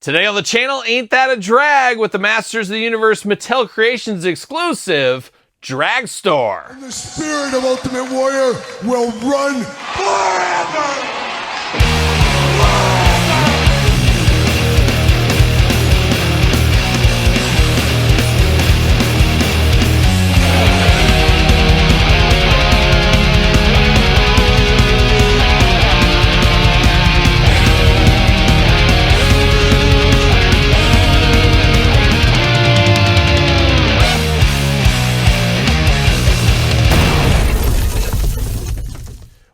Today on the channel, Ain't That a Drag with the Masters of the Universe Mattel Creations exclusive, Dragstor. And the spirit of Ultimate Warrior will run forever!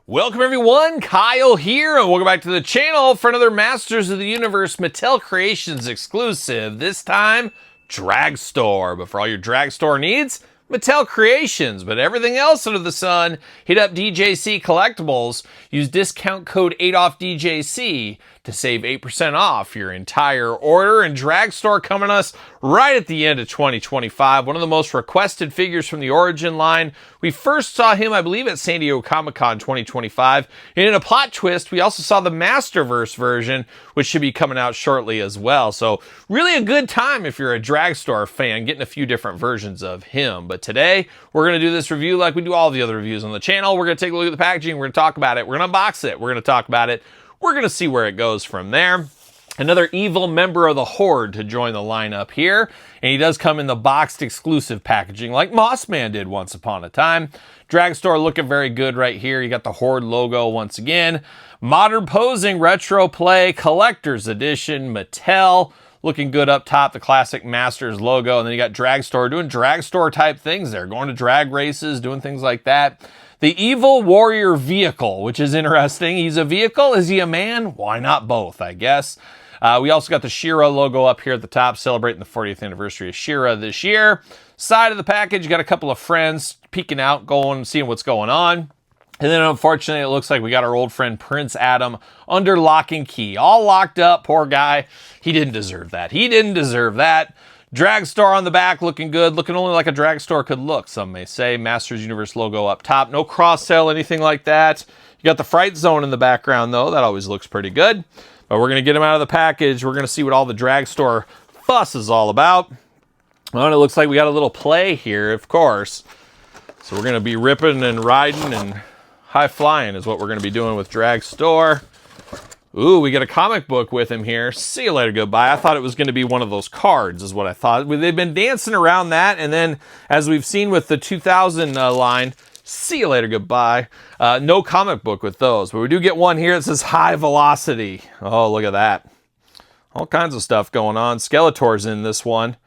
Welcome everyone, Kyle here, and welcome back to the channel for another Masters of the Universe Mattel Creations exclusive, this time, Dragstor. But for all your Dragstor needs, Mattel Creations. But everything else under the sun, hit up DJC Collectibles, use discount code 8OFFDJC to save 8% off your entire order. And Dragstor coming us right at the end of 2025. One of the most requested figures from the Origin line. We first saw him, I believe, at San Diego Comic-Con 2025. And in a plot twist, we also saw the Masterverse version, which should be coming out shortly as well. So really a good time if you're a Dragstor fan, getting a few different versions of him. But today, we're going to do this review like we do all the other reviews on the channel. We're going to take a look at the packaging. We're going to talk about it. We're going to unbox it. We're going to talk about it. We're going to see where it goes from there. Another evil member of the Horde to join the lineup here. And he does come in the boxed exclusive packaging like Mossman did once upon a time. Dragstor looking very good right here. You got the Horde logo once again. Modern posing, retro play, collector's edition, Mattel. Looking good up top, the classic Masters logo. And then you got Dragstor doing Dragstor type things there. Going to drag races, doing things like that. The Evil Warrior vehicle, which is interesting. He's a vehicle. Is he a man? Why not both, I guess. We also got the She-Ra logo up here at the top, celebrating the 40th anniversary of She-Ra this year. Side of the package, you got a couple of friends peeking out, going, seeing what's going on. And then unfortunately, it looks like we got our old friend Prince Adam under lock and key. All locked up, poor guy. He didn't deserve that. He didn't deserve that. Dragstor on the back, looking good. Looking only like a Dragstor could look, some may say. Masters Universe logo up top. No cross-sell, anything like that. You got the Fright Zone in the background, though. That always looks pretty good. But we're going to get him out of the package. We're going to see what all the Dragstor fuss is all about. Well, it looks like we got a little play here, of course. So we're going to be ripping and riding and high-flying is what we're going to be doing with Dragstor. Ooh, we get a comic book with him here. See you later, goodbye. I thought it was going to be one of those cards is what I thought. They've been dancing around that, and then as we've seen with the 2000 line, see you later, goodbye. No comic book with those, but we do get one here that says High Velocity. Oh, look at that. All kinds of stuff going on. Skeletor's in this one.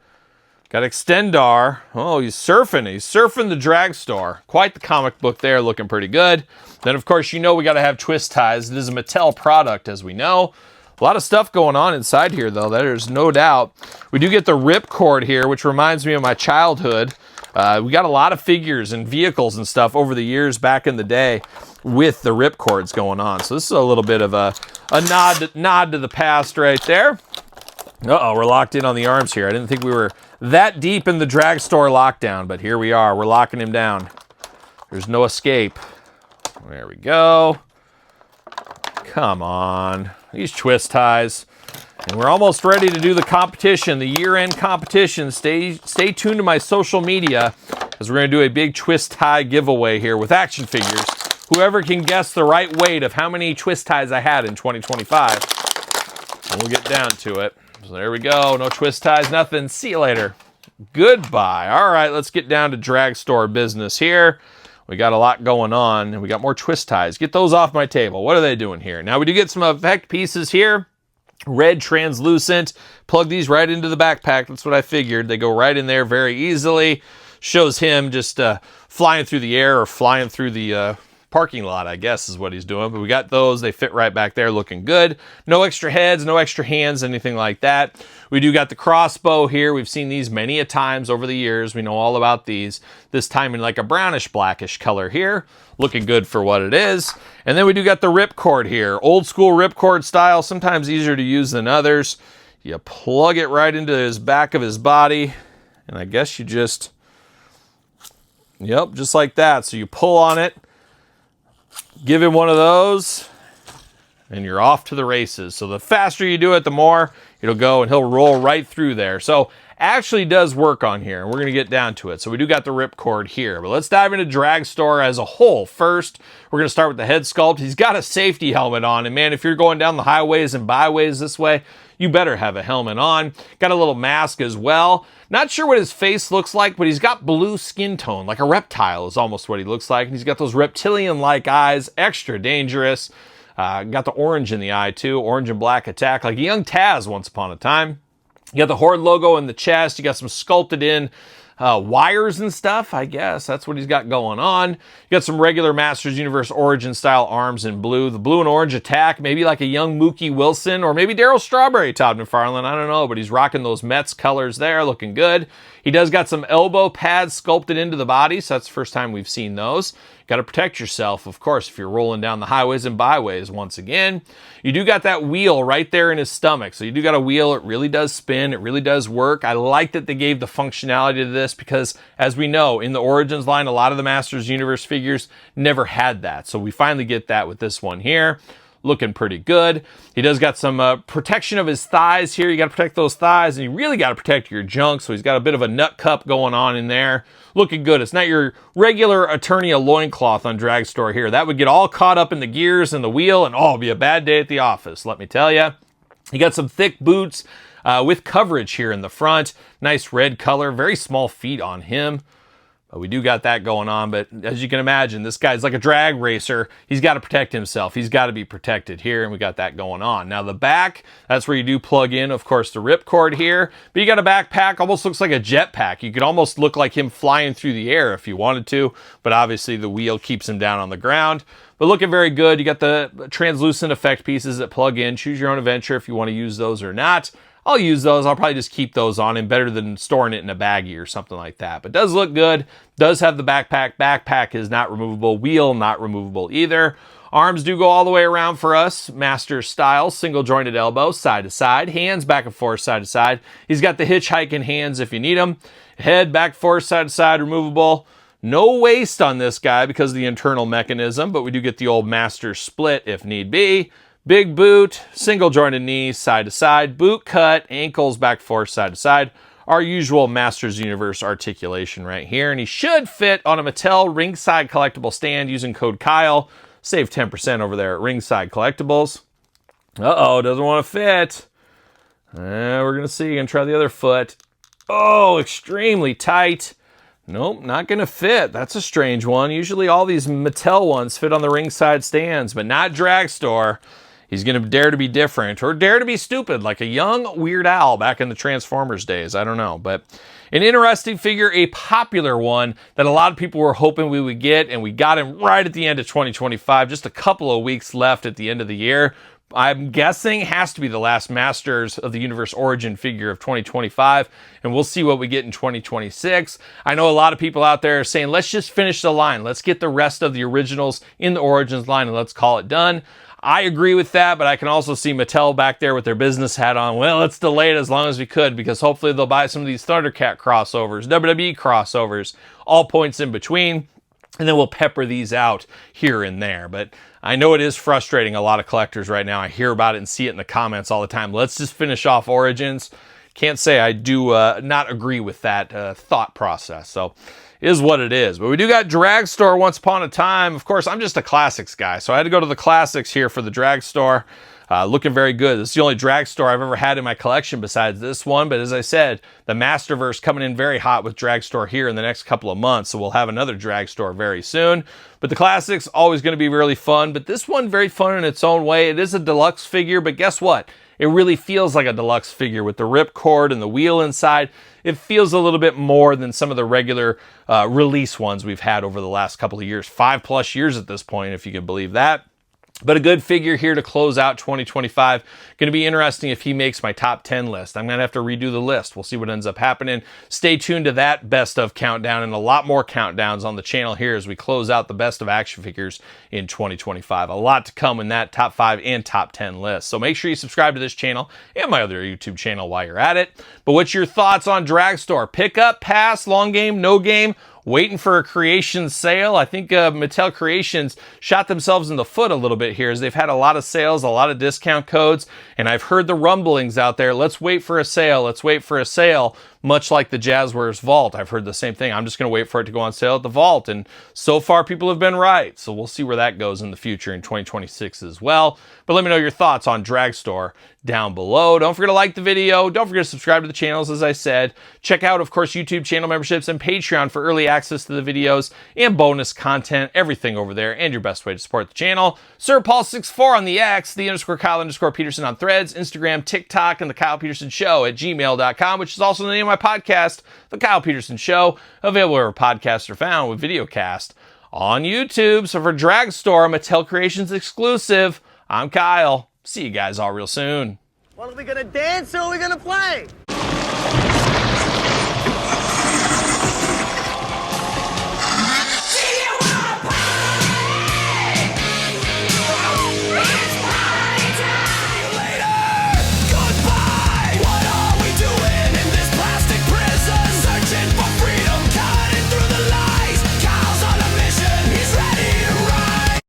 Got Extendar. Oh, he's surfing. He's surfing the Dragstor. Quite the comic book there, looking pretty good. Then, of course, you know we got to have twist ties. It is a Mattel product, as we know. A lot of stuff going on inside here, though. There's no doubt. We do get the ripcord here, which reminds me of my childhood. We got a lot of figures and vehicles and stuff over the years back in the day with the ripcords going on. So this is a little bit of a nod to the past right there. Uh-oh, we're locked in on the arms here. I didn't think we were that deep in the Dragstor lockdown, but here we are. We're locking him down. There's no escape. There we go. Come on. These twist ties. And we're almost ready to do the competition, the year-end competition. Stay tuned to my social media as we're going to do a big twist tie giveaway here with action figures. Whoever can guess the right weight of how many twist ties I had in 2025. And we'll get down to it. So there we go. No twist ties, nothing. See you later. Goodbye. All right, let's get down to Dragstor business here. We got a lot going on, and we got more twist ties. Get those off my table. What are they doing here? Now, we do get some effect pieces here. Red translucent. Plug these right into the backpack. That's what I figured. They go right in there very easily. Shows him just flying through the air or flying through the parking lot, I guess is what he's doing. But we got those. They fit right back there looking good. No extra heads, no extra hands, anything like that. We do got the crossbow here. We've seen these many a times over the years. We know all about these. This time in like a brownish blackish color here. Looking good for what it is. And then we do got the ripcord here. Old school ripcord style. Sometimes easier to use than others. You plug it right into his back of his body. And I guess you just... Yep, just like that. So you pull on it. Give him one of those. and you're off to the races. So the faster you do it, the more it'll go, and he'll roll right through there. So actually does work on here, and we're going to get down to it. So we do got the ripcord here, but let's dive into Dragstor as a whole. First, we're going to start with the head sculpt. He's got a safety helmet on, and man, if you're going down the highways and byways this way, you better have a helmet on. Got a little mask as well. Not sure what his face looks like, but he's got blue skin tone, like a reptile is almost what he looks like. And he's got those reptilian-like eyes, extra dangerous. Got the orange in the eye too, orange and black attack, like a young Taz once upon a time. You got the Horde logo in the chest. You got some sculpted in wires and stuff, I guess. That's what he's got going on. You got some regular Masters Universe Origin style arms in blue. The blue and orange attack, maybe like a young Mookie Wilson or maybe Darryl Strawberry, Todd McFarlane. I don't know, but he's rocking those Mets colors there, looking good. He does got some elbow pads sculpted into the body, so that's the first time we've seen those. Got to protect yourself, of course, if you're rolling down the highways and byways once again. You do got that wheel right there in his stomach. So you do got a wheel. It really does spin. It really does work. I like that they gave the functionality to this because, as we know, in the Origins line, a lot of the Masters Universe figures never had that. So we finally get that with this one here. Looking pretty good. He does got some protection of his thighs here. You got to protect those thighs, and you really got to protect your junk. So he's got a bit of a nut cup going on in there. Looking good. It's not your regular Eternia loincloth on Dragstor here. That would get all caught up in the gears and the wheel, and it'd be a bad day at the office, let me tell you. You got some thick boots with coverage here in the front. Nice red color. Very small feet on him. We do got that going on, but as you can imagine, this guy's like a drag racer. He's got to protect himself. He's got to be protected here, and we got that going on. Now the back, that's where you do plug in, of course, the ripcord here, but you got a backpack, almost looks like a jetpack. You could almost look like him flying through the air if you wanted to, but obviously the wheel keeps him down on the ground. But looking very good. You got the translucent effect pieces that plug in. Choose your own adventure if you want to use those or not. I'll use those. I'll probably just keep those on him, better than storing it in a baggie or something like that. But does look good. Does have the backpack. Backpack is not removable. Wheel not removable either. Arms do go all the way around for us. Master style, single jointed elbow, side to side. Hands back and forth, side to side. He's got the hitchhiking hands if you need them. Head back and forth, side to side, removable. No waist on this guy because of the internal mechanism, but we do get the old master split if need be. Big boot, single jointed knees, side to side, boot cut, ankles back forth, side to side. Our usual Masters Universe articulation right here. And he should fit on a Mattel ringside collectible stand using code Kyle. Save 10% over there at Ringside Collectibles. Uh-oh, doesn't want to fit. We're going to see. Going to try the other foot. Oh, extremely tight. Nope, not going to fit. That's a strange one. Usually all these Mattel ones fit on the ringside stands, but not Dragstor. He's going to dare to be different or dare to be stupid like a young Weird Al back in the Transformers days. I don't know, but an interesting figure, a popular one that a lot of people were hoping we would get, and we got him right at the end of 2025, just a couple of weeks left at the end of the year. I'm guessing has to be the last Masters of the Universe Origin figure of 2025, and we'll see what we get in 2026. I know a lot of people out there are saying, let's just finish the line. Let's get the rest of the originals in the Origins line and let's call it done. I agree with that, but I can also see Mattel back there with their business hat on. Well, let's delay it as long as we could because hopefully they'll buy some of these Thundercat crossovers, WWE crossovers, all points in between, and then we'll pepper these out here and there. But I know it is frustrating a lot of collectors right now. I hear about it and see it in the comments all the time. Let's just finish off Origins. Can't say I do not agree with that thought process. So is what it is. But we do got Dragstor once upon a time. Of course, I'm just a classics guy, so I had to go to the classics here for the Dragstor. Looking very good. This is the only Dragstor I've ever had in my collection besides this one. But as I said, the Masterverse coming in very hot with Dragstor here in the next couple of months. So we'll have another Dragstor very soon. But the classics, always going to be really fun. But this one, very fun in its own way. It is a deluxe figure, but guess what? It really feels like a deluxe figure with the ripcord and the wheel inside. It feels a little bit more than some of the regular release ones we've had over the last couple of years. 5+ years at this point, if you can believe that. But a good figure here to close out 2025. Going to be interesting if he makes my top 10 list. I'm going to have to redo the list. We'll see what ends up happening. Stay tuned to that best of countdown and a lot more countdowns on the channel here as we close out the best of action figures in 2025. A lot to come in that top 5 and top 10 list. So make sure you subscribe to this channel and my other YouTube channel while you're at it. But what's your thoughts on Dragstor? Pick up, pass, long game, no game? waiting for a Creations sale. I think Mattel Creations shot themselves in the foot a little bit here as they've had a lot of sales, a lot of discount codes, and I've heard the rumblings out there. Let's wait for a sale. Let's wait for a sale. Much like the Jazzwares Vault. I've heard the same thing. I'm just going to wait for it to go on sale at the Vault. And so far, people have been right. So we'll see where that goes in the future in 2026 as well. But let me know your thoughts on Dragstor down below. Don't forget to like the video. Don't forget to subscribe to the channels, as I said. Check out, of course, YouTube channel memberships and Patreon for early access to the videos and bonus content. Everything over there and your best way to support the channel. Sir Paul64 on the X, _Kyle_Peterson on Threads, Instagram, TikTok, and the Kyle Peterson Show at gmail.com, which is also the name of my podcast, The Kyle Peterson Show, available wherever podcasts are found with videocast on YouTube. So for Dragstor, Mattel Creations exclusive, I'm Kyle. See you guys all real soon. Well, are we gonna dance or are we gonna play?